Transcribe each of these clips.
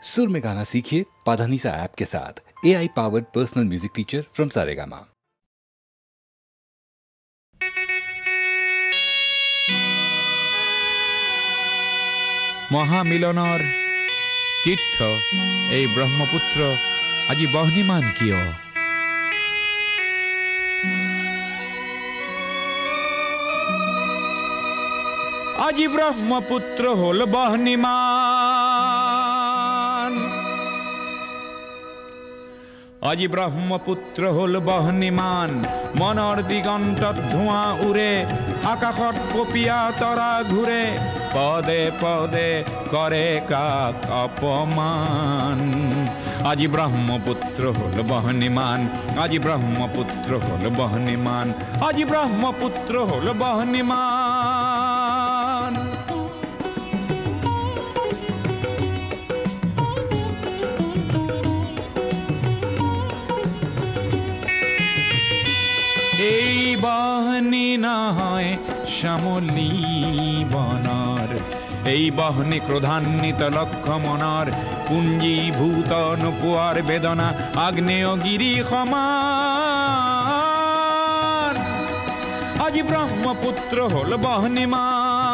सुर में गाना सीखिए पाधानीसा ऐप के साथ। AI powered personal music teacher from Saregama. মহামিলনৰ তীৰ্থ এই ব্ৰহ্মপুত্ৰ আজি বহ্নিমান কিয়? আজি ব্ৰহ্মপুত্ৰ হল বহ্নিমান, আজি ব্ৰহ্মপুত্ৰ হল বহ্নিমান। মনৰ দিগন্তত ধোঁৱা উৰে, আকাশত কপিয়া তৰা ঘূৰে, পদে পদে কৰে কাক অপমান। আজি ব্ৰহ্মপুত্ৰ হল বহ্নিমান, আজি ব্ৰহ্মপুত্ৰ হল বহ্নিমান, আজি ব্ৰহ্মপুত্ৰ হল বহ্নিমান। এই বহ্নি নহয় শ্যামলী বনৰ, এই বহ্নি ক্ৰোধান্বিত লক্ষ্য মনৰ, পুঞ্জীভূত নোপোৱাৰ বেদনা আগ্নেয়গিৰি সমান। আজি ব্ৰহ্মপুত্ৰ হল বহ্নিমান।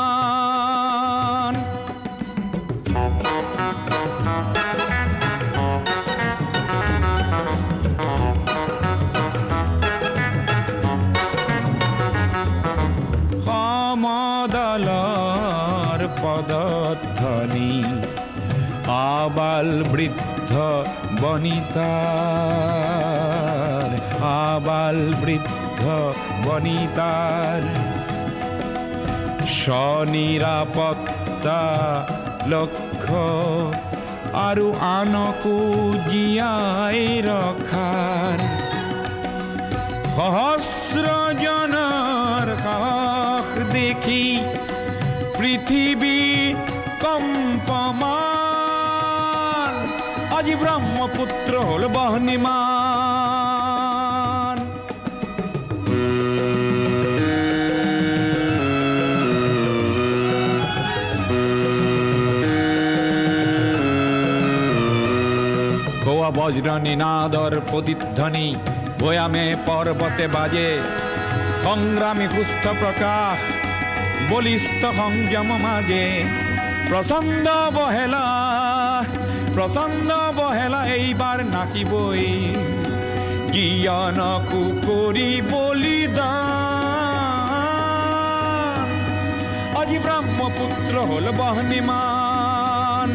সমদলৰ পদধ্বনি আবাল বৃদ্ধ বনিতাৰ, আবাল বৃদ্ধ বনিতাৰ স্বনিৰাপত্তা লক্ষ্য আৰু আনকো জীয়াই ৰখাৰ সহস্ৰজনৰ সাহস দেখি পৃথিৱী কম্পমান। আজি ব্ৰহ্মপুত্ৰ হল বহ্নিমান। গোৱা বজ্ৰ নিনাদৰ প্ৰতিধ্বনি ভৈয়ামে পৰ্বতে বাজে, সংগ্ৰামী সুস্থ প্ৰকাশ বলিষ্ঠ সংযম মাজে। প্ৰচণ্ড বহেলা, প্ৰচণ্ড বহেলা এইবাৰ নাকিবই, জ্ঞানকো কৰি বলিদান। আজি ব্ৰহ্মপুত্ৰ হল বহ্নিমান,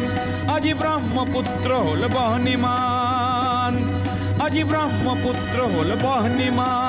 আজি ব্ৰহ্মপুত্ৰ হল বহ্নিমান, আজি ব্ৰহ্মপুত্ৰ হল বহ্নিমান।